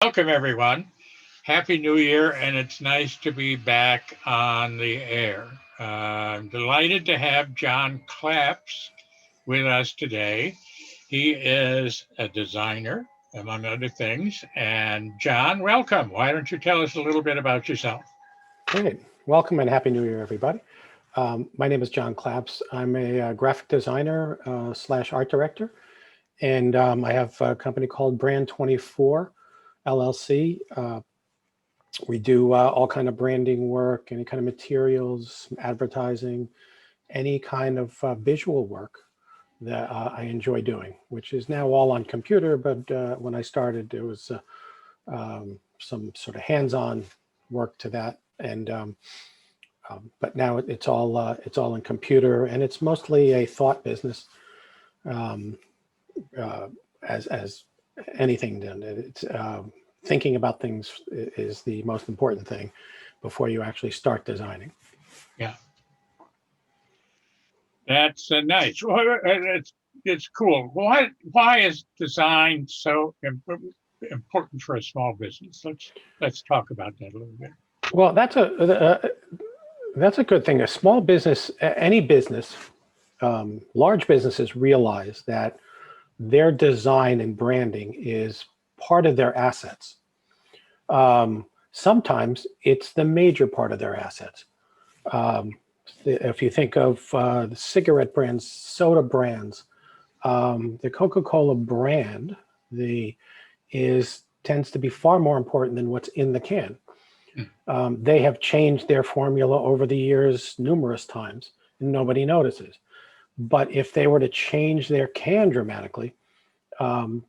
Welcome, everyone. Happy New Year, and it's nice to be back on the air. I'm delighted to have John Claps with us today. He is a designer, among other things. And John, welcome. Why don't you tell us a little bit about yourself? Great. Welcome and Happy New Year, everybody. My name is John Claps. I'm a graphic designer slash art director, and I have a company called Brand 24 LLC. We do all kind of branding work, any kind of materials, advertising, any kind of visual work that I enjoy doing, which is now all on computer. But when I started, there was some sort of hands-on work to that, and but now it's all in computer, and it's mostly a thought business, um, uh, as anything done. It's thinking about things is the most important thing before you actually start designing. Yeah, that's nice. Well, it's cool. Why is design so important for a small business? Let's talk about that a little bit. Well, that's a good thing. A small business, any business, large businesses realize that their design and branding is part of their assets. Sometimes it's the major part of their assets. Um, if you think of the cigarette brands, soda brands, the Coca-Cola brand, the is tends to be far more important than what's in the can. Hmm. They have changed their formula over the years numerous times, and nobody notices. But if they were to change their can dramatically,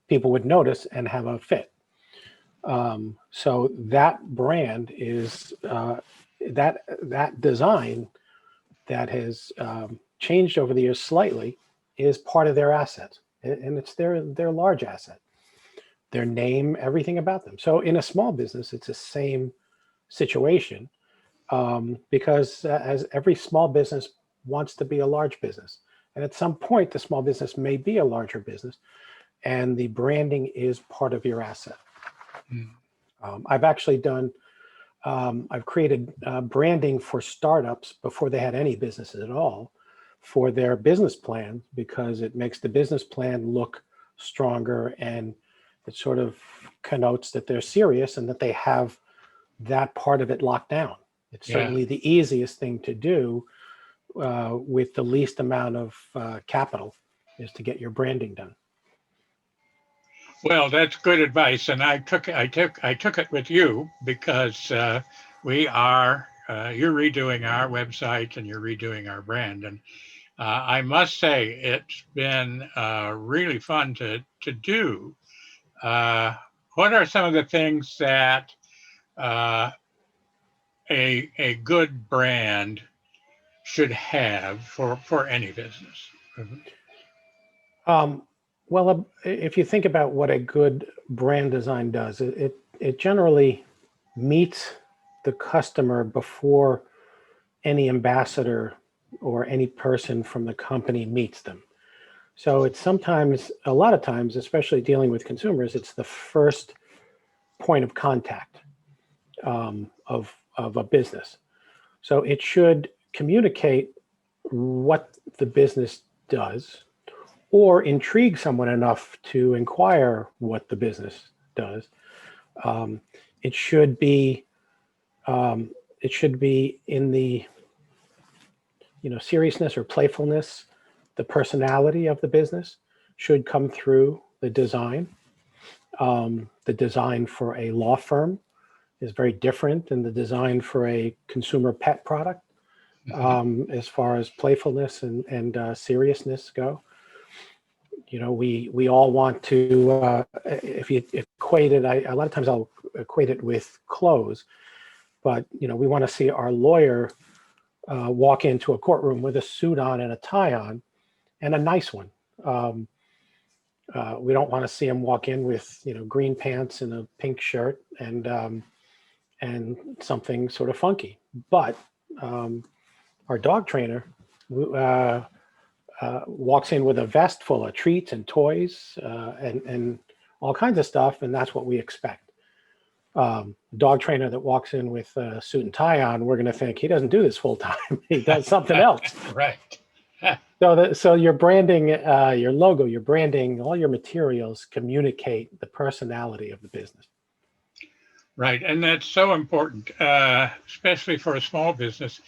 people would notice and have a fit. So that brand is that design that has changed over the years slightly is part of their asset, and it's their large asset, their name, everything about them. So in a small business, it's the same situation, because as every small business wants to be a large business, and at some point, the small business may be a larger business, and the branding is part of your asset. Hmm. I've actually done I've created branding for startups before they had any businesses at all for their business plan, because it makes the business plan look stronger, and it sort of connotes that they're serious and that they have that part of it locked down. It's Yeah. certainly the easiest thing to do with the least amount of capital, is to get your branding done. Well, that's good advice, and I took it with you because we are you're redoing our website and you're redoing our brand, and I must say it's been really fun to do. Uh, what are some of the things that uh, a good brand should have for any business? Mhm. Um, well, if you think about what a good brand design does, it generally meets the customer before any ambassador or any person from the company meets them. So it's sometimes, a lot of times, especially dealing with consumers, it's the first point of contact, of a business. So it should communicate what the business does, or intrigue someone enough to inquire what the business does. Um, it should be it should be in the, seriousness or playfulness. The personality of the business should come through the design. The design for a law firm is very different than the design for a consumer pet product, Mhm. as far as playfulness and seriousness go. We all want to, if you equate it, a lot of times I'll equate it with clothes, but we want to see our lawyer walk into a courtroom with a suit on and a tie on, and a nice one. Um, we don't want to see him walk in with green pants and a pink shirt and something sort of funky. But um, our dog trainer uh, walks in with a vest full of treats and toys, and all kinds of stuff, and that's what we expect. dog trainer that walks in with a suit and tie on, we're going to think he doesn't do this full time. He does something else. Right. So your branding, your logo, your branding, all your materials communicate the personality of the business. Right. And that's so important, especially for a small business.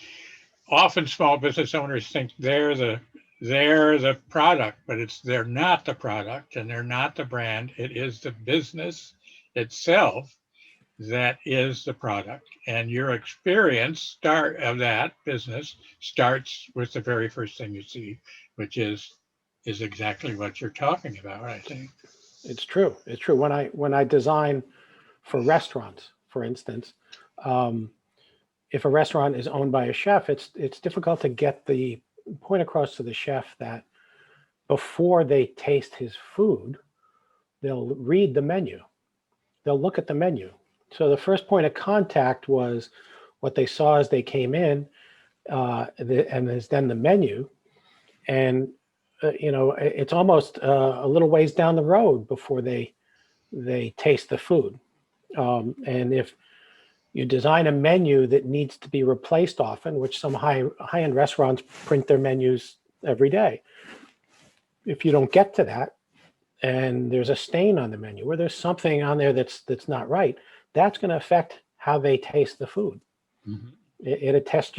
Often small business owners think they're the product, but they're not the product and they're not the brand. It is the business itself that is the product. And your experience of that business starts with the very first thing you see, which is exactly what you're talking about, I think. It's true. It's true. When I design for restaurants, for instance, if a restaurant is owned by a chef, it's difficult to get the point across to the chef that before they taste his food, they'll read the menu. They'll look at the menu. So the first point of contact was what they saw as they came in, and is then the menu. And it's almost a little ways down the road before they taste the food. And if you design a menu that needs to be replaced often, which some high-end restaurants print their menus every day, if you don't get to that, and there's a stain on the menu, or there's something on there that's not right, that's going to affect how they taste the food. Mm-hmm. It attests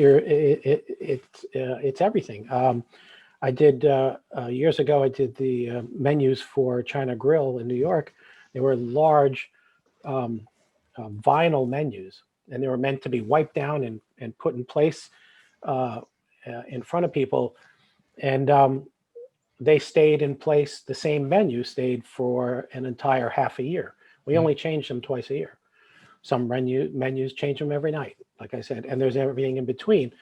it's everything. I did years ago. I did the menus for China Grill in New York. They were large vinyl menus, and they were meant to be wiped down and put in place in front of people. And they stayed in place. The same menu stayed for an entire half a year. We only changed them twice a year. Some menus change them every night, like I said, and there's everything in between.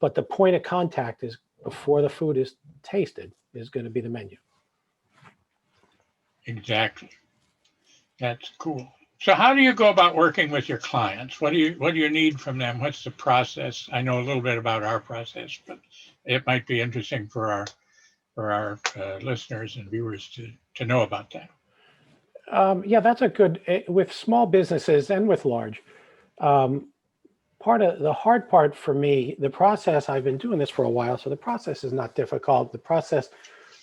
But the point of contact is before the food is tasted is going to be the menu. Exactly. That's cool. So how do you go about working with your clients? What do you need from them? What's the process? I know a little bit about our process, but it might be interesting for our listeners and viewers to know about that. Yeah, that's a good, with small businesses and with large. Part of the hard part for me, the process, I've been doing this for a while, so the process is not difficult. The process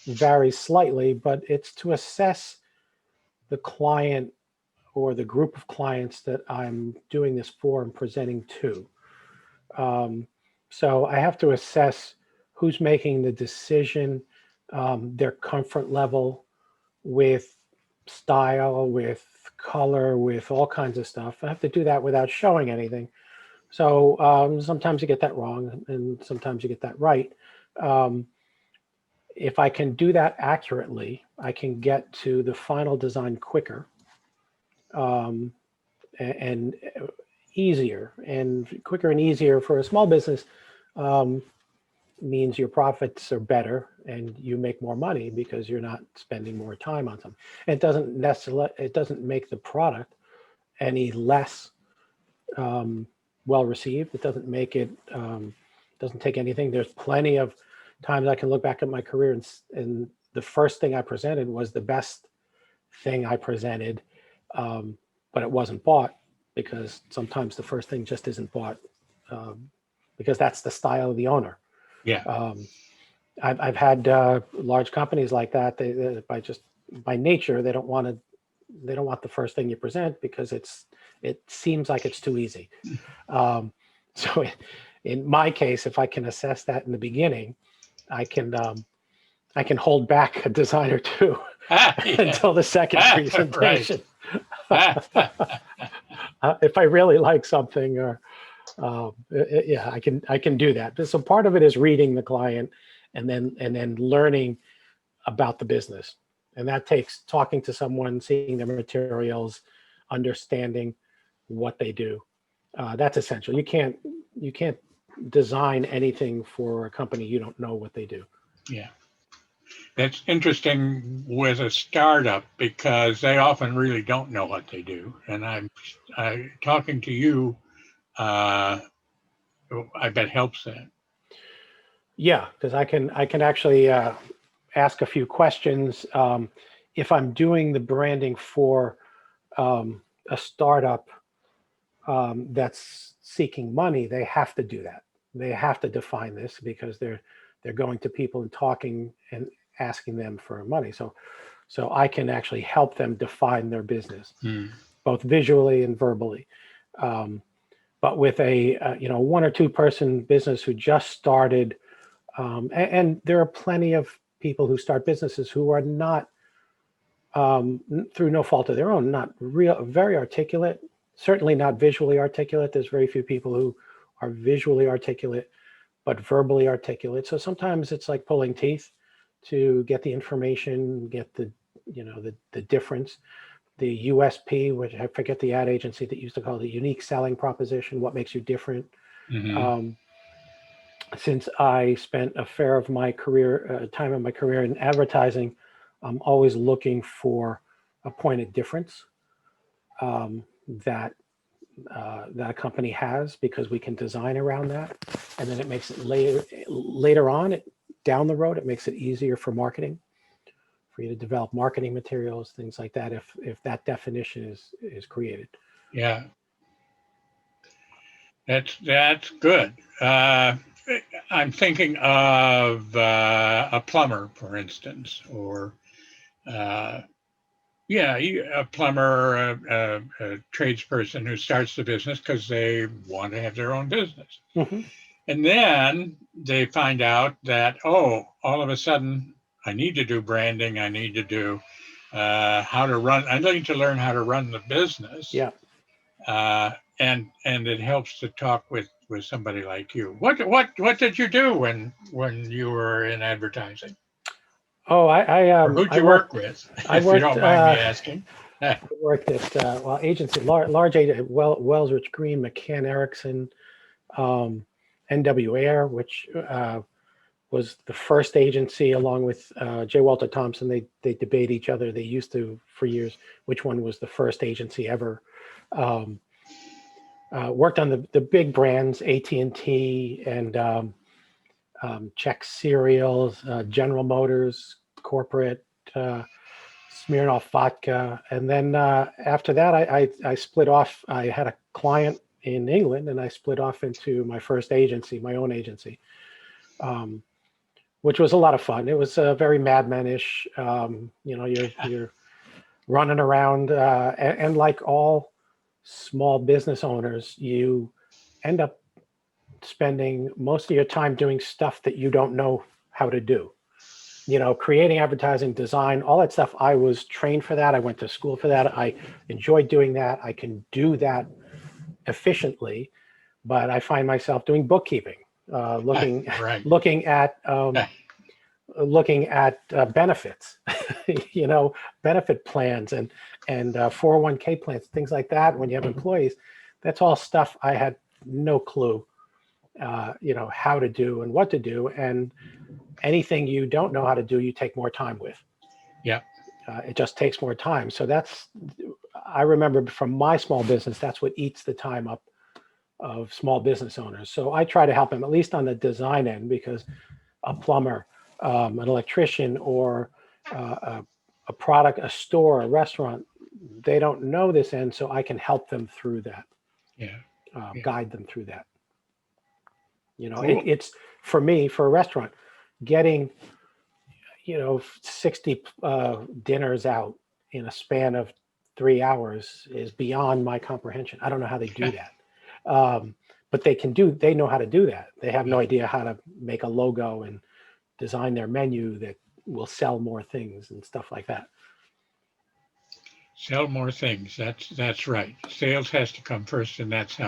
varies slightly, but it's to assess the client or the group of clients that I'm doing this for and presenting to. So I have to assess who's making the decision, their comfort level with style, with color, with all kinds of stuff. I have to do that without showing anything. So sometimes you get that wrong and sometimes you get that right. If I can do that accurately, I can get to the final design quicker and easier. And quicker and easier for a small business means your profits are better and you make more money because you're not spending more time on something. It doesn't make the product any less well received. It doesn't make it, doesn't take anything. There's plenty of times I can look back at my career and the first thing I presented was the best thing I presented, but it wasn't bought because sometimes the first thing just isn't bought because that's the style of the owner. Yeah. I've had large companies like that. They by nature, they don't want the first thing you present because it seems like it's too easy. So in my case, if I can assess that in the beginning, I can hold back a design or two until the second presentation. If I really like something, or yeah, I can do that. So part of it is reading the client and then learning about the business, and that takes talking to someone, seeing their materials, understanding what they do. That's essential. You can't design anything for a company you don't know what they do. Yeah. It's interesting with a startup because they often really don't know what they do. And I'm talking to you, I bet helps that. Yeah, because I can actually ask a few questions. If I'm doing the branding for a startup, that's seeking money, they have to do that. They have to define this because they're going to people and talking and asking them for money. So I can actually help them define their business, Hmm. both visually and verbally. Um, but with a one or two person business who just started, and there are plenty of people who start businesses who are not, through no fault of their own, not real very articulate. Certainly not visually articulate. There's very few people who are visually articulate, but verbally articulate. So sometimes it's like pulling teeth to get the information, get the difference, the USP, which I forget the ad agency that used to call it the unique selling proposition, what makes you different. Hmm. Um, since I spent a fair of my career, time of my career in advertising, I'm always looking for a point of difference, that that a company has, because we can design around that, and then it makes it later on, down the road, it makes it easier for marketing, for you to develop marketing materials, things like that, if that definition is created. Yeah, that's good. I'm thinking of a plumber, for instance, or uh, yeah, a plumber, a tradesperson who starts the business because they want to have their own business. Hmm. And then they find out that, oh, all of a sudden, I need to do branding. I need to do how to run. I need to learn how to run the business. Yeah. Uh, and it helps to talk with somebody like you. What did you do when you were in advertising? Oh, Or who'd I you work with, I if you worked don't mind me asking? worked at well, agency, large agent, Wells Rich Green, McCann Erickson, um, NW Air, which was the first agency, along with J. Walter Thompson. They debate each other. They used to for years which one was the first agency ever. Um, Worked on the big brands, AT&T and Czech cereals, General Motors, corporate. Smirnoff vodka, and then after that, I split off. I had a client in England, and I split off into my first agency, my own agency, um, which was a lot of fun. It was very Mad Men-ish. You're running around, and like all small business owners, you end up spending most of your time doing stuff that you don't know how to do. Creating, advertising, design, all that stuff. I was trained for that. I went to school for that. I enjoyed doing that. I can do that efficiently, but I find myself doing bookkeeping, looking Right. looking at benefits, benefit plans and 401k plans, things like that. When you have employees, that's all stuff I had no clue, how to do and what to do. And anything you don't know how to do, you take more time with. Yeah. It just takes more time. So I remember from my small business, that's what eats the time up of small business owners. So I try to help them, at least on the design end, because a plumber, an electrician, or a product, a store, a restaurant, they don't know this end. So I can help them through that, Yeah. Yeah. guide them through that. Cool. It's for me, for a restaurant, getting 60 dinners out in a span of 3 hours is beyond my comprehension. I don't know how they do that. But they know how to do that. They have no idea how to make a logo and design their menu that will sell more things and stuff like that. Sell more things. That's right. Sales has to come first, and that's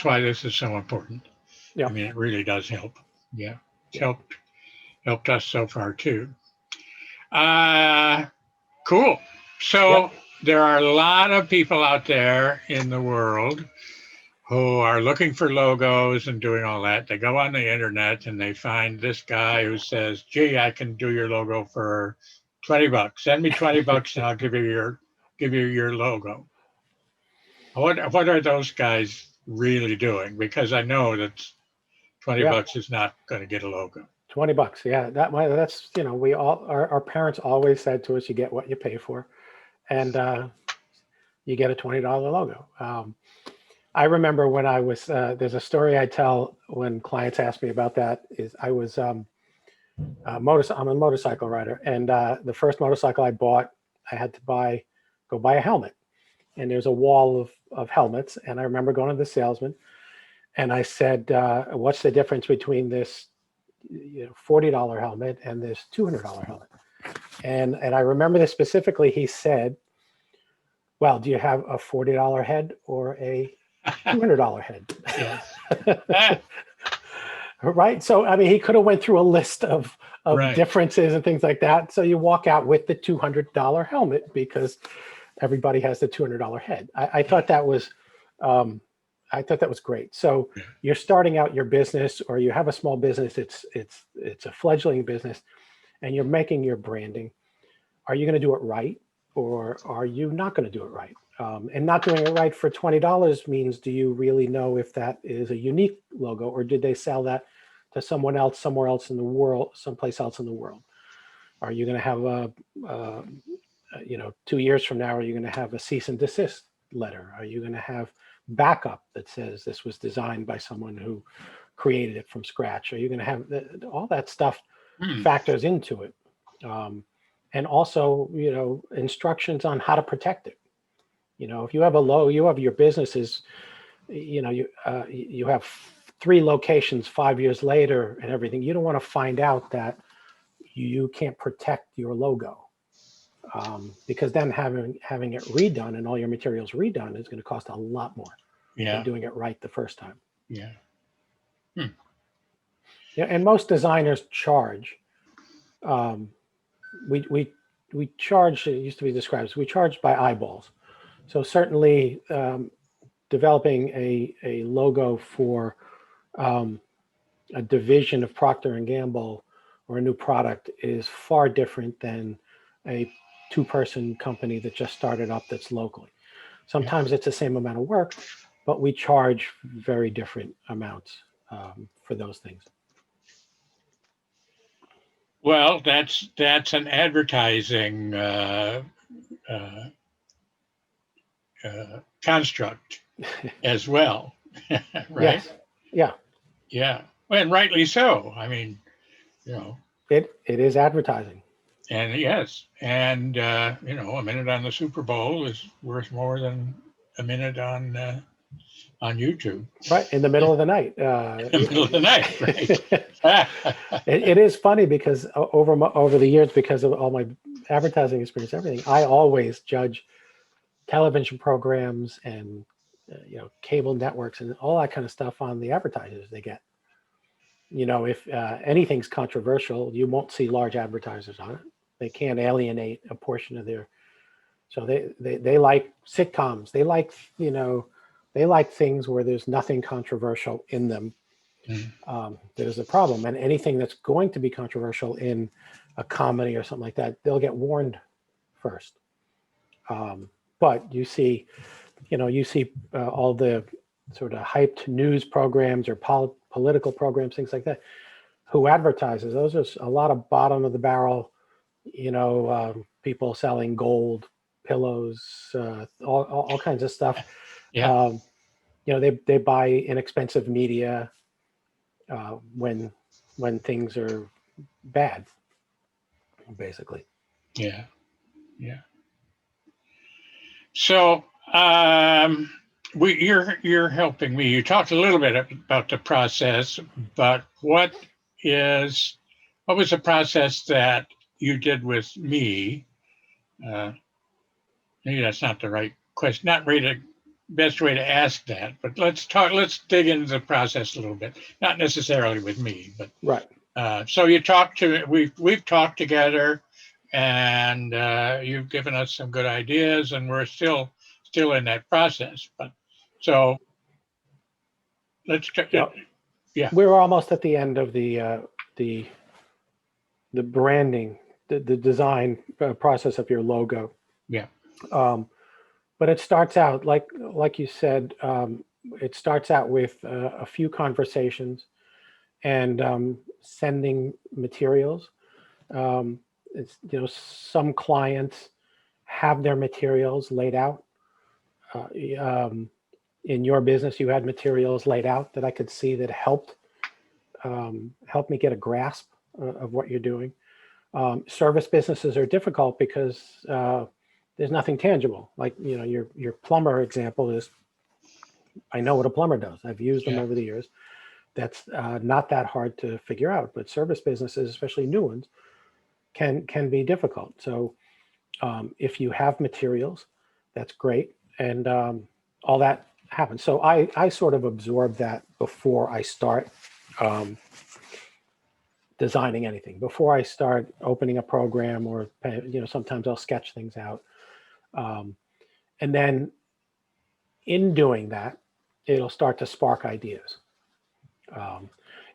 why this is so important. I Yeah. mean, it really does help. Yeah. It's Yeah. helped us so far too. Uh cool. Yep. So there are a lot of people out there in the world who are looking for logos and doing all that. They go on the internet and they find this guy who says, "Gee, I can do your logo for $20. Send me $20 and I'll give you your logo." What are those guys really doing? Because I know that 20 Yeah. bucks is not going to get a logo. $20. Yeah. That's, we all, our parents always said to us, you get what you pay for. And you get a $20 logo. I remember when I was, there's a story I tell when clients ask me about that is I was, I'm a motorcycle rider, and the first motorcycle I bought, I had to go buy a helmet. And there's a wall of helmets. And I remember going to the salesman and I said, what's the difference between this $40 helmet and this $200 helmet? And I remember this specifically. He said, well, do you have a $40 head or a $200 head? Yes. Right. So, I mean, he could have went through a list of Right. differences and things like that. So you walk out with the $200 helmet because everybody has the $200 head. I thought that was, I thought that was great. So Yeah. you're starting out your business, or you have a small business. It's a fledgling business, and you're making your branding. Are you going to do it right, or are you not going to do it right? And not doing it right for $20 means, do you really know if that is a unique logo, or did they sell that to someone else somewhere else in the world, someplace else in the world? Are you going to have a 2 years from now, are you going to have a cease and desist letter? Are you going to have backup that says this was designed by someone who created it from scratch? Are you going to have all that stuff factors into it? And also, instructions on how to protect it. If you have you have your businesses, you have 3 locations 5 years later and everything. You don't want to find out that you can't protect your logo. Because then having it redone and all your materials redone is going to cost a lot more than doing it right the first time. Yeah. Yeah, and most designers charge. We charge. It used to be described as we charge by eyeballs. So certainly, developing a logo for a division of Procter and Gamble or a new product is far different than a 2-person company that just started up that's locally. Sometimes it's the same amount of work, but we charge very different amounts for those things. Well, that's an advertising construct as well, right? Yes. Yeah. Yeah, and rightly so. I mean, it is advertising. And yes, and a minute on the Super Bowl is worth more than a minute on YouTube. Right, in the middle of the night. In the middle of the night, right? It is funny because over the years, because of all my advertising experience, everything, I always judge television programs and cable networks and all that kind of stuff on the advertisers they get. If anything's controversial, you won't see large advertisers on it. They can't alienate a portion of their. So they like sitcoms. They like things where there's nothing controversial in them. There's a problem, and anything that's going to be controversial in a comedy or something like that, they'll get warned first. But you see all the sort of hyped news programs or political programs, things like that. Who advertises? Those are a lot of bottom of the barrel, people selling gold, pillows, all kinds of stuff. Yeah. They buy inexpensive media when things are bad, basically. Yeah. So you're helping me. You talked a little bit about the process, but what was the process that you did with me? Maybe that's not the right question. Not really the best way to ask that, but let's dig into the process a little bit. Not necessarily with me, but right. So we've talked together, and you've given us some good ideas, and we're still in that process. But so let's check. Yeah, we're almost at the end of the branding, the design process of your logo. Yeah. But it starts out like you said. It starts out with a few conversations and sending materials. Some clients have their materials laid out. in your business you had materials laid out that I could see that helped me get a grasp of what you're doing. Service businesses are difficult because there's nothing tangible. Like, you know, your plumber example is, I know what a plumber does. I've used them Yeah. over the years. That's not that hard to figure out. But service businesses, especially new ones, can be difficult. So if you have materials, that's great, and all that happens. So I sort of absorb that before I start designing anything. Before I start opening a program, or you know, sometimes I'll sketch things out, and then in doing that, it'll start to spark ideas.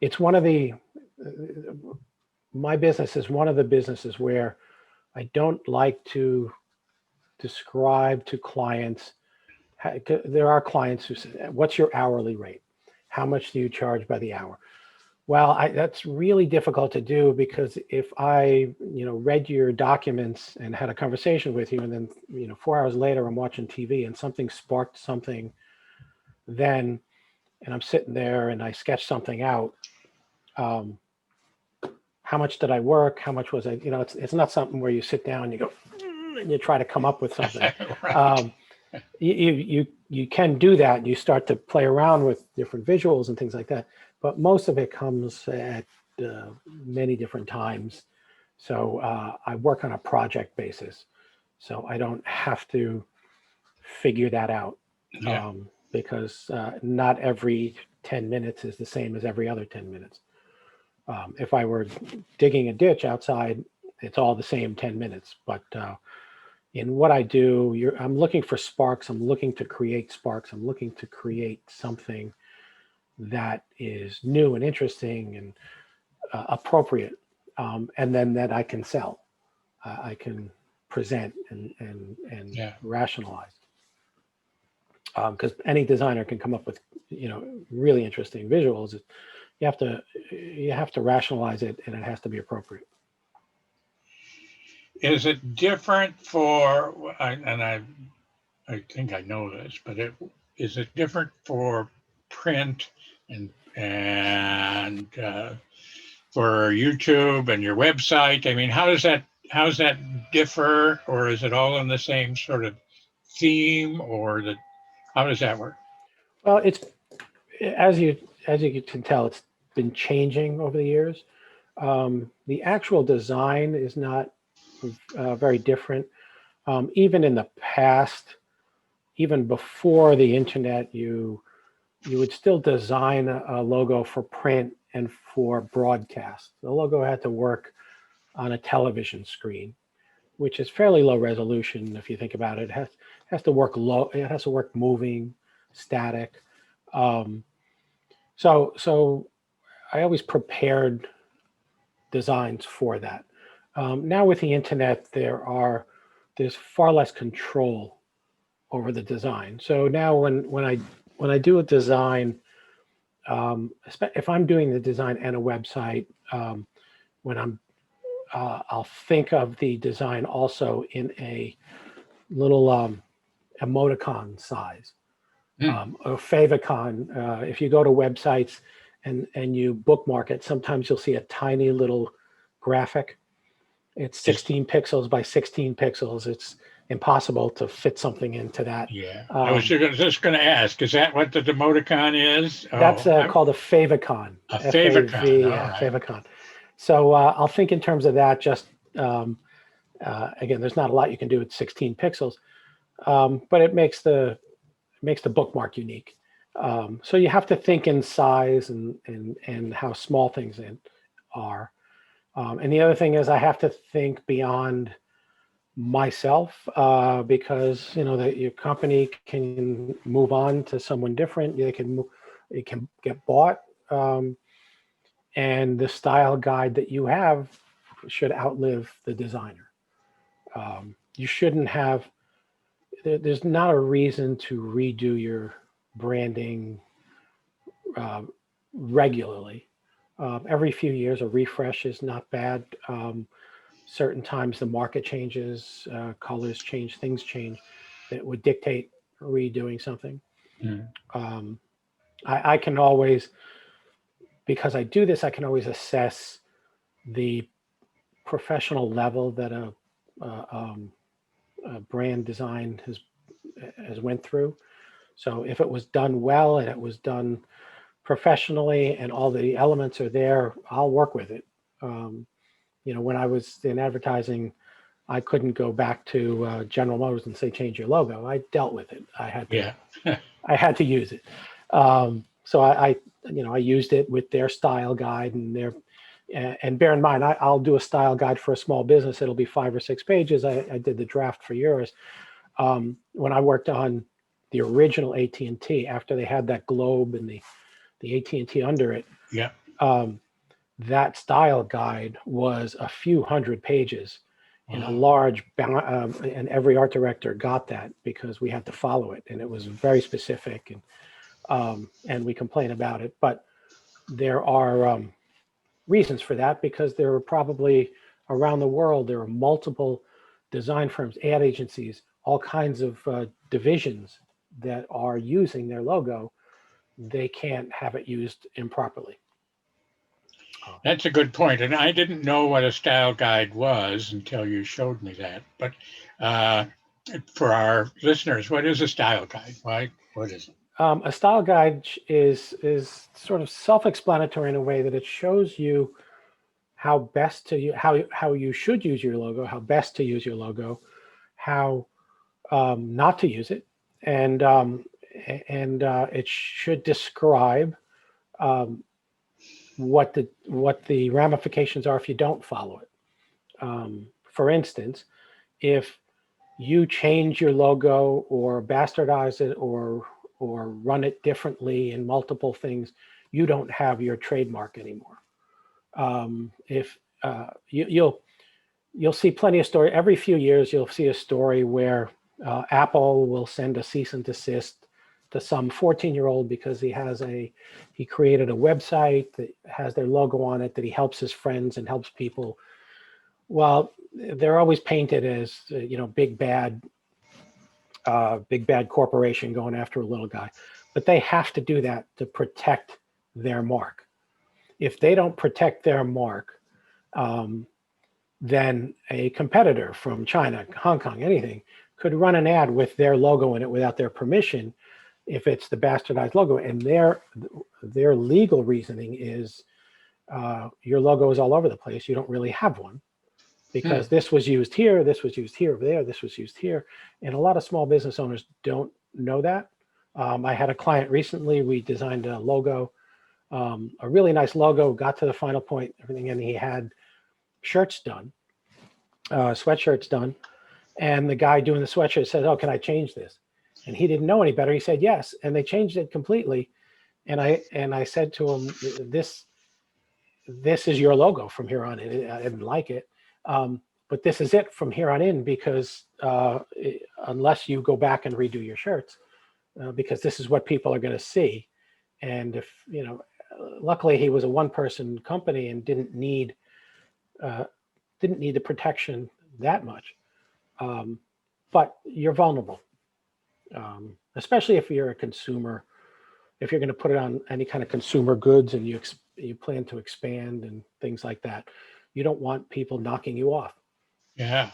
It's one of the my business is one of the businesses where I don't like to describe to clients. There are clients who say, "What's your hourly rate? How much do you charge by the hour?" Well, that's really difficult to do, because if I, you know, read your documents and had a conversation with you, and then, you know, 4 hours later I'm watching TV and something sparked something, then, and I'm sitting there and I sketch something out. How much did I work? How much was I? You know, it's not something where you sit down and you go and you try to come up with something. Right. You can do that. You start to play around with different visuals and things like that. But most of it comes at many different times. So I work on a project basis. So I don't have to figure that out, Yeah. because not every 10 minutes is the same as every other 10 minutes. If I were digging a ditch outside, it's all the same 10 minutes. But in what I do, I'm looking for sparks. I'm looking to create sparks. I'm looking to create something that is new and interesting and appropriate, and then that I can sell, I can present and Yeah. rationalize. Because any designer can come up with, you know, really interesting visuals. You have to rationalize it, and it has to be appropriate. Is it different for, and I think I know this, but is it different for print and for YouTube and your website? I mean, how does that differ, or is it all in the same sort of theme, or how does that work? Well, it's as you can tell, it's been changing over the years. The actual design is not very different. Even in the past, even before the internet, you would still design a logo for print and for broadcast. The logo had to work on a television screen, which is fairly low resolution if you think about it. It has to work low. It has to work moving, static. Um, so I always prepared designs for that. Now with the internet, there's far less control over the design. So now when I do a design, if I'm doing the design and a website, when I'll think of the design also in a little emoticon size, Hmm. or favicon. If you go to websites and you bookmark it, sometimes you'll see a tiny little graphic. It's Yes. 16 pixels by 16 pixels. It's impossible to fit something into that. Yeah. I was Um, just going to ask, is that what the demoticon is? that's Oh, called a favicon, a favicon. F-A-V, All yeah, right. favicon. So I'll think in terms of that. Just um, again, there's not a lot you can do with 16 pixels, but it makes the bookmark unique. So you have to think in size and how small things are. And the other thing is I have to think beyond myself, because you know that your company can move on to someone different. It can get bought, um, and the style guide that you have should outlive the designer. You shouldn't have. There's not a reason to redo your branding uh, regularly. Every few years, a refresh is not bad. Certain times the market changes, colors change, things change that would dictate redoing something. Mm. Um, I can always, because I do this, I can always assess the professional level that a brand design has went through. So if it was done well and it was done professionally and all the elements are there, I'll work with it. Um, when I was in advertising, I couldn't go back to General Motors and say change your logo. I dealt with it. Yeah. I had to use it. So I used it with their style guide and and bear in mind, I'll do a style guide for a small business. It'll be 5 or 6 pages. I did the draft for yours. When I worked on the original AT&T, after they had that globe and the AT&T under it, Yeah. that style guide was a few hundred pages in a Wow. large, and every art director got that because we had to follow it, and it was very specific, and we complain about it. But there are reasons for that because there are probably around the world there are multiple design firms, ad agencies, all kinds of divisions that are using their logo. They can't have it used improperly. That's a good point. And I didn't know what a style guide was until you showed me that. But uh, for our listeners, what is a style guide? What is it? A style guide is sort of self-explanatory in a way that it shows you how best to how you should use your logo, how best to use your logo, how not to use it, and it should describe um, what the ramifications are if you don't follow it. For instance, if you change your logo or bastardize it or run it differently in multiple things, you don't have your trademark anymore. If you'll see plenty of story every few years, you'll see a story where Apple will send a cease and desist to some 14-year-old because he created a website that has their logo on it that he helps his friends and helps people. Well, they're always painted as big bad corporation going after a little guy, but they have to do that to protect their mark. If they don't protect their mark, then a competitor from China, Hong Kong, anything could run an ad with their logo in it without their permission if it's the bastardized logo. And their legal reasoning is your logo is all over the place. You don't really have one because this was used here, this was used here, over there, this was used here. And a lot of small business owners don't know that. I had a client recently, we designed a logo, a really nice logo, got to the final point, everything, and he had shirts done, sweatshirts done. And the guy doing the sweatshirt said, "Oh, can I change this?" And he didn't know any better. He said, "Yes." And they changed it completely. And I said to him, this is your logo from here on in. I didn't like it. But this is it from here on in because unless you go back and redo your shirts, because this is what people are going to see. And if, luckily he was a one-person company and didn't need the protection that much. But you're vulnerable, especially if you're a consumer. If you're going to put it on any kind of consumer goods and you plan to expand and things like that, you don't want people knocking you off. Yeah.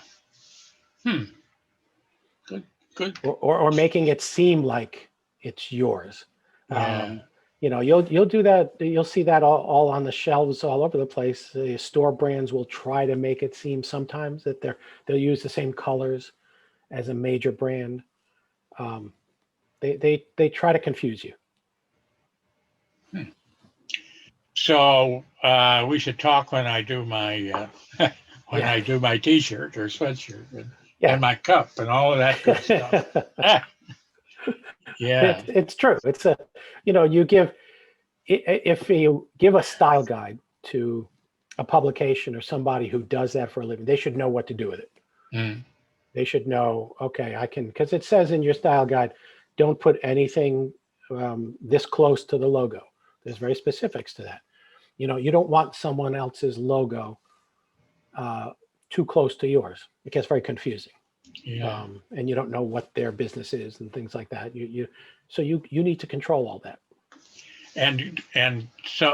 Good. Or making it seem like it's yours. Yeah. You'll do that. You'll see that all on the shelves all over the place. The store brands will try to make it seem sometimes that they'll use the same colors as a major brand. They try to confuse you. So we should talk when I do my I do my T-shirt or sweatshirt and my cup and all of that good stuff. Yeah. It's true. It's if you give a style guide to a publication or somebody who does that for a living, they should know what to do with it. Mm. They should know, okay, I can, because it says in your style guide, don't put anything this close to the logo. There's very specifics to that. You don't want someone else's logo too close to yours. It gets very confusing. Yeah. and you don't know what their business is and things like that. So you need to control all that. And so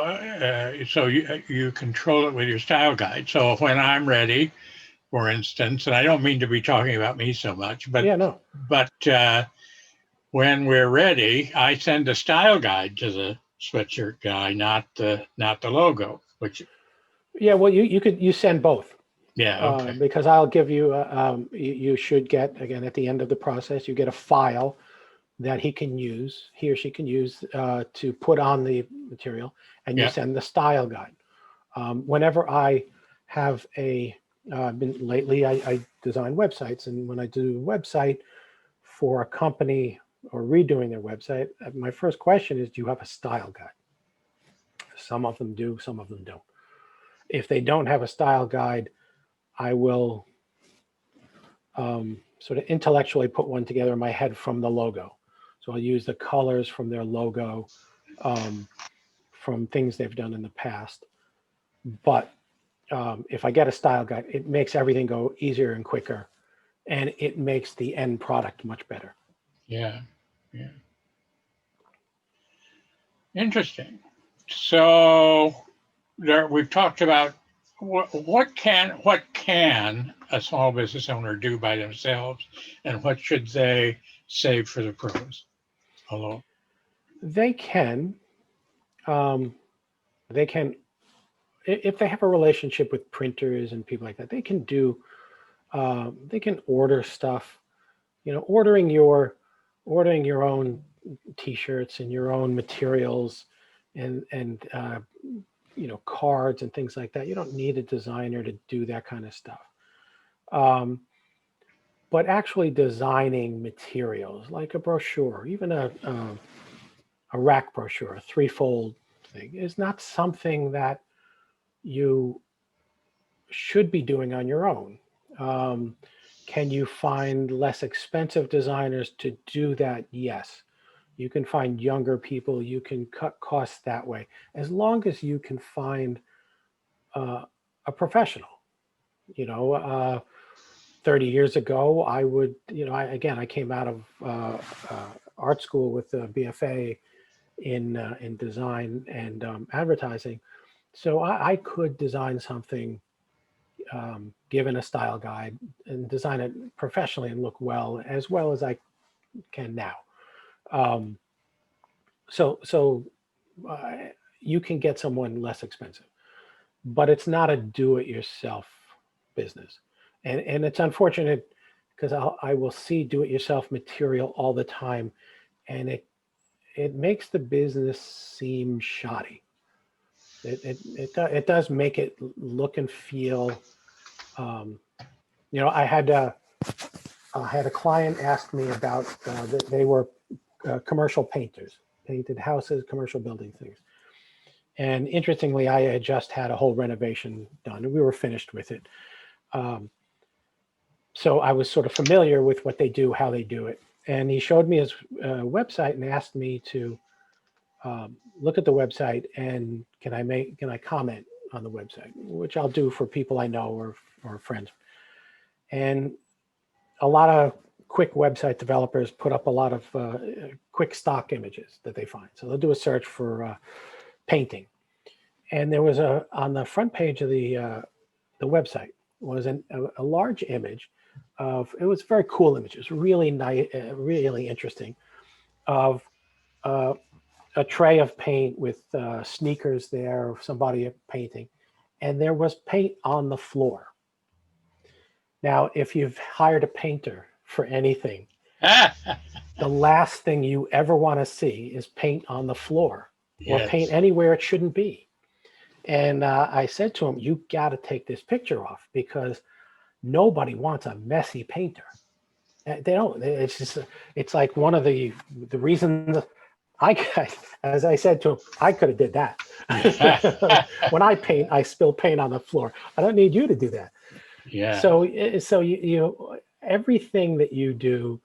so you control it with your style guide. So when I'm ready, for instance, and I don't mean to be talking about me so much, Yeah, no. but when we're ready, I send a style guide to the sweatshirt guy, not the logo. Which Yeah, well, you send both. yeah, okay, Because I'll give you, you should get, again, at the end of the process, you get a file that he or she can use to put on the material, and you yeah, send the style guide. Whenever I have lately, I design websites, and when I do a website for a company or redoing their website, my first question is, do you have a style guide? Some of them do, some of them don't. If they don't have a style guide, I will sort of intellectually put one together in my head from the logo. So I'll use the colors from their logo, um, from things they've done in the past. But if I get a style guide, it makes everything go easier and quicker, and it makes the end product much better. yeah, yeah. Interesting. So there, we've talked about what can a small business owner do by themselves, and what should they save for the pros? Hello. They can, um, they can, if they have a relationship with printers and people like that, they can they can order stuff. You know, ordering your own T-shirts and your own materials, and cards and things like that. You don't need a designer to do that kind of stuff. Um, but actually designing materials like a brochure, even a rack brochure, a threefold thing, is not something that you should be doing on your own. Um, can you find less expensive designers to do that? Yes. You can find younger people, you can cut costs that way, as long as you can find uh, a professional. You know, 30 years ago, I would, I came out of art school with a BFA in design and advertising. So I could design something, given a style guide, and design it professionally and look well as I can now. Um, so uh, you can get someone less expensive, but it's not a do-it-yourself business, and it's unfortunate because I will see do-it-yourself material all the time, and it makes the business seem shoddy. It does make it look and feel. Um, I had a client ask me about that they were commercial painters, painted houses, commercial building things. And interestingly, I had just had a whole renovation done, and we were finished with it. Um, so I was sort of familiar with what they do, how they do it. And he showed me his website and asked me to look at the website and can I comment on the website, which I'll do for people I know or friends. And a lot of quick website developers put up a lot of quick stock images that they find. So they'll do a search for painting, and there was on the front page of the website was a large image of, it was a very cool image. It was really nice, really interesting, of uh, a tray of paint with sneakers there of somebody painting, and there was paint on the floor. Now, if you've hired a painter for anything, the last thing you ever want to see is paint on the floor or paint Yes. anywhere it shouldn't be. And I said to him, you got to take this picture off because nobody wants a messy painter. They don't. It's just, it's like one of the reasons as I said to him, I could have did that. When I paint, I spill paint on the floor. I don't need you to do that. Yeah. So everything that you do,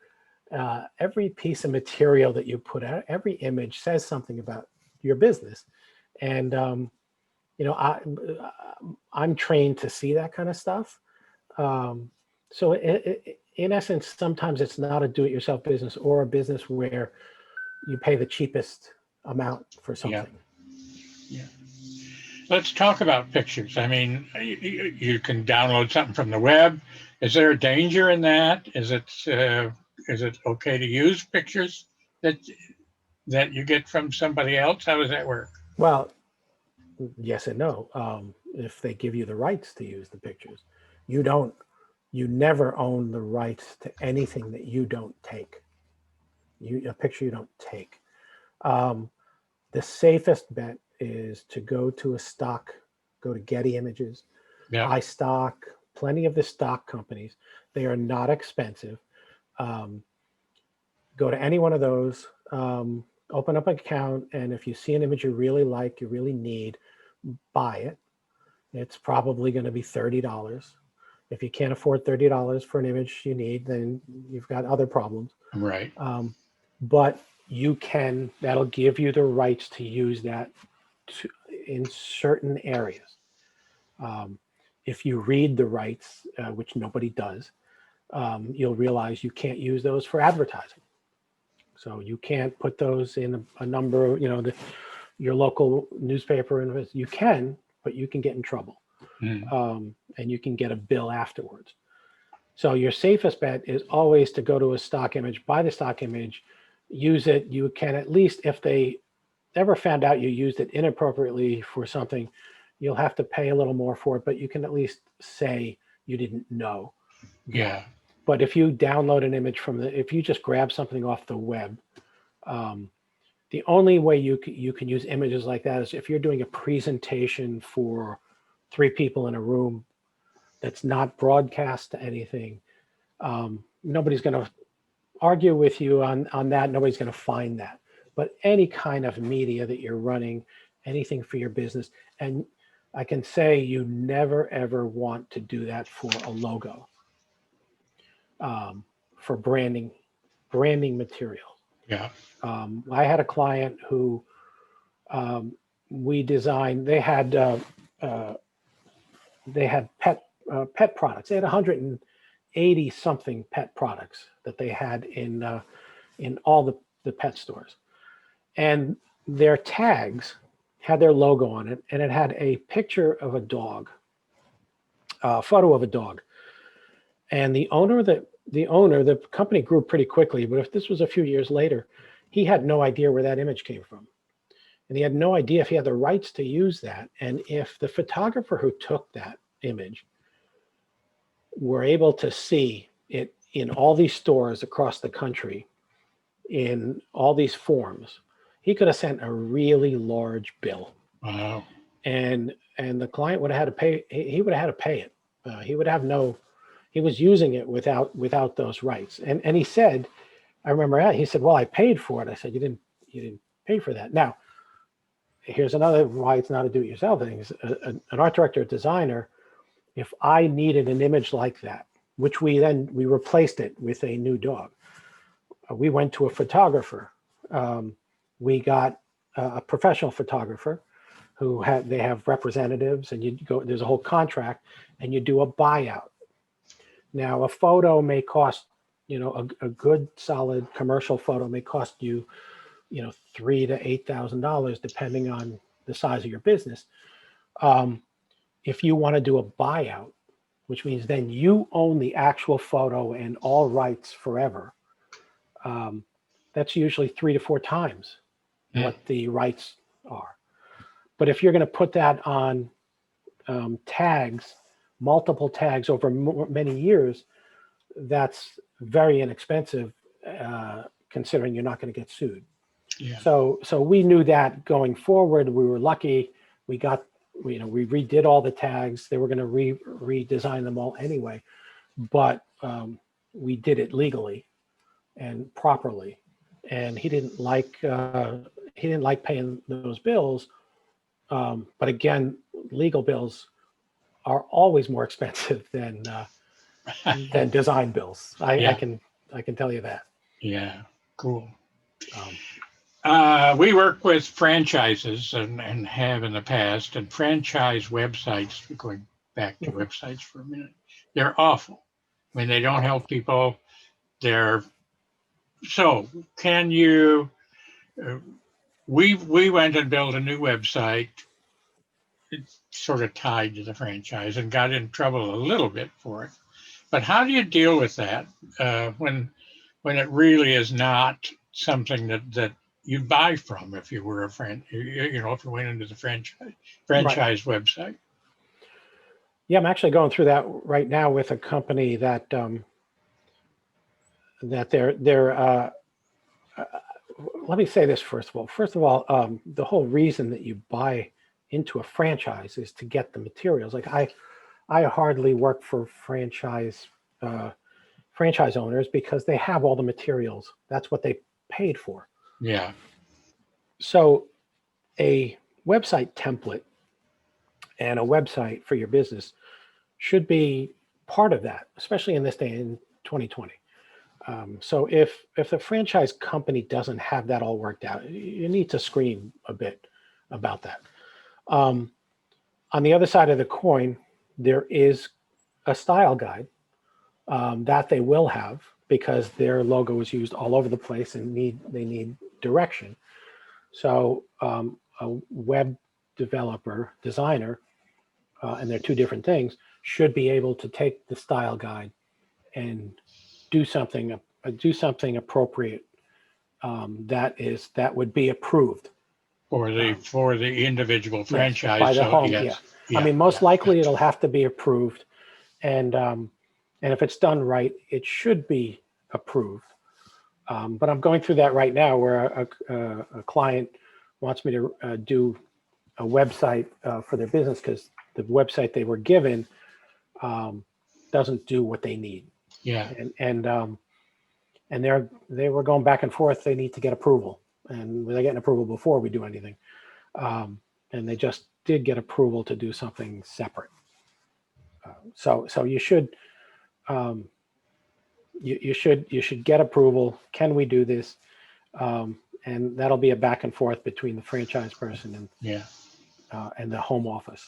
every piece of material that you put out, every image says something about your business. And, you know, I'm trained to see that kind of stuff. So in essence, sometimes it's not a do-it-yourself business or a business where you pay the cheapest amount for Yeah. something. Yeah. Let's talk about pictures. I mean, you can download something from the web. Is there a danger in that? Is it okay to use pictures that you get from somebody else? How does that work? Well, yes and no. If they give you the rights to use the pictures, you don't, you never own the rights to anything that you don't take. A picture you don't take. The safest bet is to go to a stock, go to Getty Images, Yeah. iStock, plenty of the stock companies. They are not expensive. Go to any one of those, open up an account, and if you see an image you really like, you really need, buy it. It's probably going to be $30. If you can't afford $30 for an image you need, then you've got other problems. Right. But you can, that'll give you the rights to use that in certain areas. If you read the rights, which nobody does, you'll realize you can't use those for advertising. So you can't put those in a number, your local newspaper, and you can, but you can get in trouble. And you can get a bill afterwards. So your safest bet is always to go to a stock image, buy the stock image, use it. You can, at least if they ever found out you used it inappropriately for something, you'll have to pay a little more for it, but you can at least say you didn't know. Yeah. But if you download an image if you just grab something off the web, the only way you can use images like that is if you're doing a presentation for 3 people in a room that's not broadcast to anything. Nobody's going to argue with you on that. Nobody's going to find that. But any kind of media that you're running, anything for your business, and I can say you never ever want to do that for a logo, for branding material. Yeah. I had a client who we designed. They had pet products. They had 180 something pet products that they had in all the pet stores, and their tags had their logo on it, and it had a picture of a dog, a photo of a dog. And the company grew pretty quickly, but if this was a few years later, he had no idea where that image came from. And he had no idea if he had the rights to use that. And if the photographer who took that image were able to see it in all these stores across the country, in all these forms, he could have sent a really large bill. Wow. And the client would have had to pay. He would have had to pay it. He would have he was using it without those rights. And he said, I remember he said, well, I paid for it. I said, you didn't pay for that. Now, here's another why it's not a do-it-yourself thing. An art director, designer, if I needed an image like that, which we replaced it with a new dog, we went to a photographer. We got a professional photographer they have representatives, and there's a whole contract, and you do a buyout. Now, a photo may cost, a good solid commercial photo may cost you, $3,000 to $8,000, depending on the size of your business. If you want to do a buyout, which means then you own the actual photo and all rights forever, that's usually 3 to 4 times what the rights are. But if you're going to put that on tags, multiple tags over many years, that's very inexpensive, considering you're not going to get sued. Yeah. So we knew that going forward. We were lucky. We redid all the tags. They were going to redesign them all anyway, but we did it legally and properly. And he didn't like paying those bills. But again, legal bills are always more expensive than design bills. I can tell you that. Yeah, cool. We work with franchises and have in the past, and franchise websites, going back to websites for a minute, they're awful. When they don't help people, they're so. Can you? Uh, we went and built a new website. It's sort of tied to the franchise and got in trouble a little bit for it. But how do you deal with that when it really is not something that you buy from if you were a friend, if you went into the Right. franchise website? Yeah, I'm actually going through that right now with a company that that they're uh, let me say this first of all. First of all, the whole reason that you buy into a franchise is to get the materials. Like I hardly work for uh, franchise owners because they have all the materials. That's what they paid for. Yeah. So a website template and a website for your business should be part of that, especially in this day in 2020. So if the franchise company doesn't have that all worked out, you need to scream a bit about that. Um, on the other side of the coin, there is a style guide that they will have because their logo is used all over the place and they need direction. So a web developer, designer, and they're two different things, should be able to take the style guide and do something appropriate that would be approved. For the individual Yes, franchise. by the So home. Yeah, yes, I yeah, mean, most yeah, likely it'll have to be approved, and if it's done right, it should be approved. But I'm going through that right now, where a client wants me to do a website for their business because the website they were given um, doesn't do what they need, yeah. and they were going back and forth. They need to get approval, and they're getting approval before we do anything. And they just did get approval to do something separate. So you should um, you should get approval. Can we do this? And that'll be a back and forth between the franchise person Yeah. and the home office.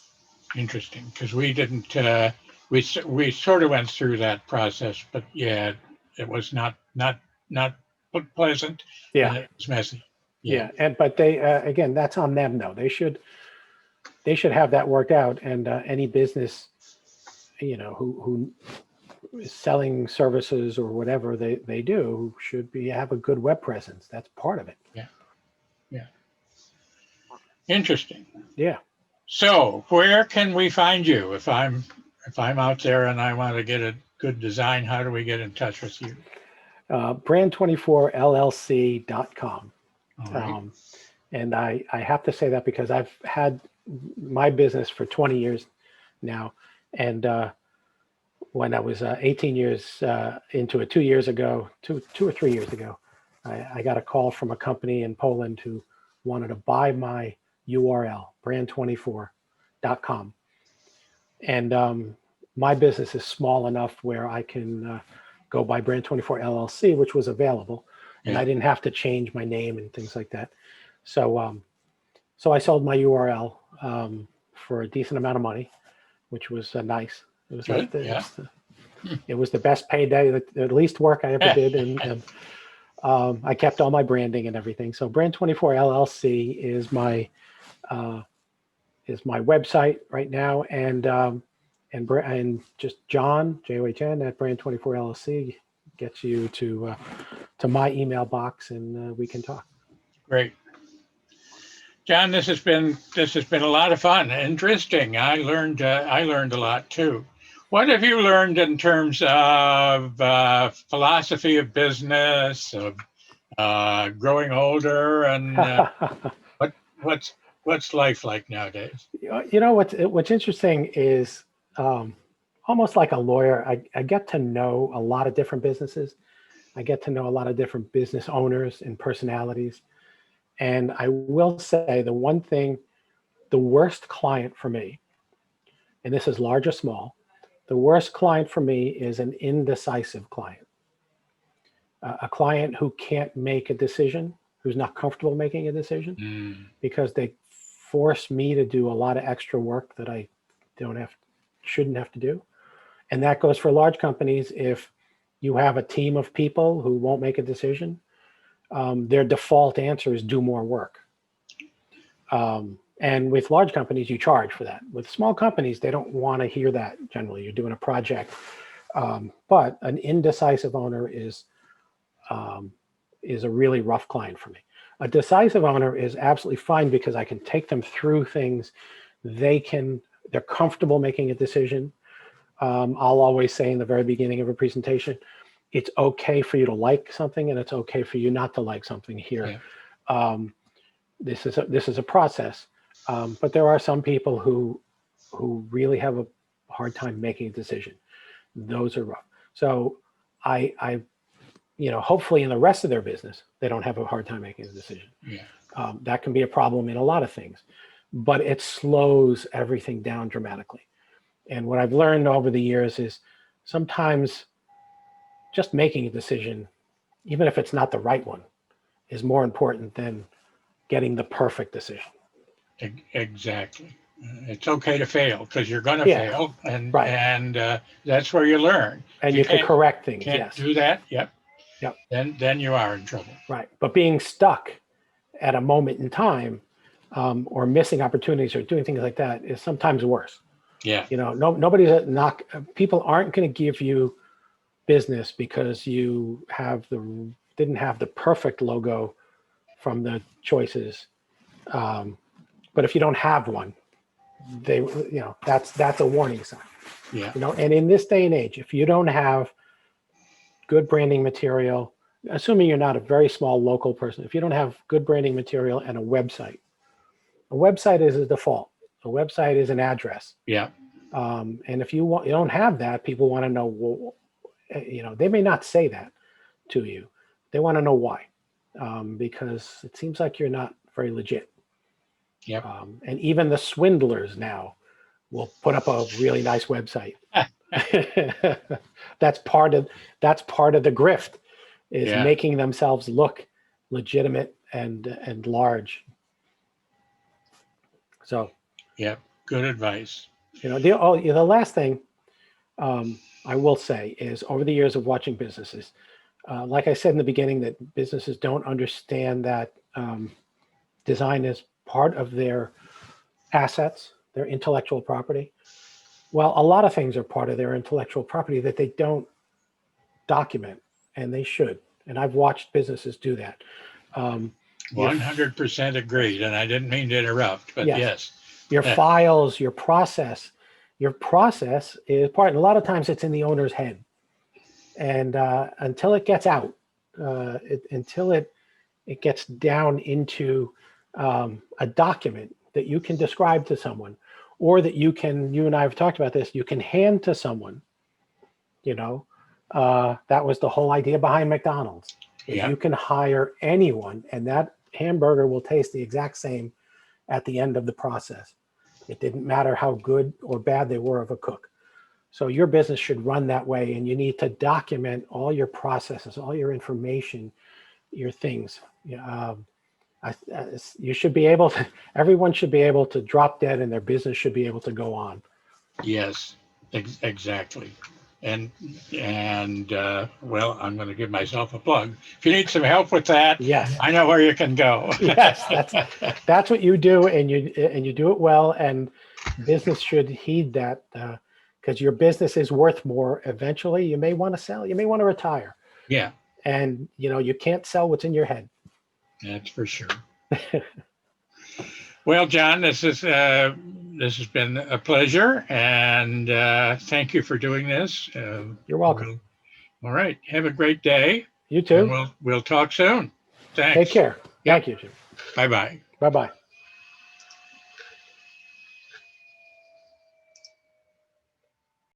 Interesting, because we didn't. We sort of went through that process, but yeah, it was not pleasant, Yeah, and it was messy. Yeah. yeah. And but they again, that's on them though. They should have that worked out. And any business, who is selling services or whatever they do should be have a good web presence. That's part of it. Yeah. Yeah. Interesting. Yeah. So, where can we find you if I'm out there and I want to get a good design? How do we get in touch with you? Brand24llc.com. All right. Um, and I have to say that because I've had my business for 20 years now. And when I was 18 years into it 2 years ago, two or 3 years ago, I got a call from a company in Poland who wanted to buy my URL, brand24.com. And my business is small enough where I can go by Brand24 LLC, which was available. And Yeah. I didn't have to change my name and things like that. So I sold my URL for a decent amount of money, which was nice. It was Good. Yeah. it was the best payday, the least work I ever did, and I kept all my branding and everything. So Brand24 LLC is my website right now, and just John JOHN at Brand24 LLC gets you to my email box, and we can talk. Great. John, this has been a lot of fun, interesting. I learned a lot too. What have you learned in terms of philosophy of business, of growing older, and what what's life like nowadays? What's interesting is almost like a lawyer. I get to know a lot of different businesses. I get to know a lot of different business owners and personalities. And I will say the worst client for me, and this is large or small, the worst client for me is an indecisive client, a client who can't make a decision, who's not comfortable making a decision Mm, because they force me to do a lot of extra work that I don't have, shouldn't have to do. And that goes for large companies. If you have a team of people who won't make a decision, their default answer is do more work. And with large companies, you charge for that. With small companies, they don't want to hear that generally. You're doing a project. But an indecisive owner is a really rough client for me. A decisive owner is absolutely fine because I can take them through things. They're comfortable making a decision. I'll always say in the very beginning of a presentation, it's okay for you to like something and it's okay for you not to like something here. Yeah. This is a process, but there are some people who really have a hard time making a decision. Those are rough. So I hopefully in the rest of their business, they don't have a hard time making a decision. Yeah. That can be a problem in a lot of things, but it slows everything down dramatically. And what I've learned over the years is sometimes just making a decision, even if it's not the right one, is more important than getting the perfect decision. Exactly. It's okay to fail because you're going to fail, and right. and that's where you learn. And you can correct things. Can't do that. Yep. Yep. Then you are in trouble. Right. But being stuck at a moment in time, or missing opportunities or doing things like that is sometimes worse. Yeah. Nobody's people aren't going to give you business because you didn't have the perfect logo from the choices. But if you don't have one, that's a warning sign. Yeah. And in this day and age, if you don't have good branding material, assuming you're not a very small local person, if you don't have good branding material and a website is a default. A website is an address. Yeah. And if you don't have that, people want to know, well, they may not say that to you. They want to know why, because it seems like you're not very legit. Yep. And even the swindlers now will put up a really nice website. That's part of the grift, is making themselves look legitimate and large. So. Yeah. Good advice. The last thing I will say is, over the years of watching businesses, like I said in the beginning, that businesses don't understand that design is part of their assets, their intellectual property. Well, a lot of things are part of their intellectual property that they don't document, and they should. And I've watched businesses do that. 100% agreed. And I didn't mean to interrupt, but yes. Your files, your process is part, and a lot of times it's in the owner's head. And until it gets out, until it gets down into a document that you can describe to someone, or that you and I have talked about this, you can hand to someone, that was the whole idea behind McDonald's. You can hire anyone, and that hamburger will taste the exact same at the end of the process. It didn't matter how good or bad they were of a cook. So your business should run that way, and you need to document all your processes, all your information, your things. You should be able to, everyone should be able to drop dead, and their business should be able to go on. Yes, exactly. And well, I'm going to give myself a plug. If you need some help with that, yes, I know where you can go. Yes, that's what you do, and you do it well. And business should heed that, because your business is worth more. Eventually, you may want to sell. You may want to retire. Yeah. And you can't sell what's in your head. That's for sure. Well, John, this has been a pleasure, and thank you for doing this. You're welcome. All right. Have a great day. You too. And we'll talk soon. Thanks. Take care. Yep. Thank you, Jim. Bye-bye. Bye-bye.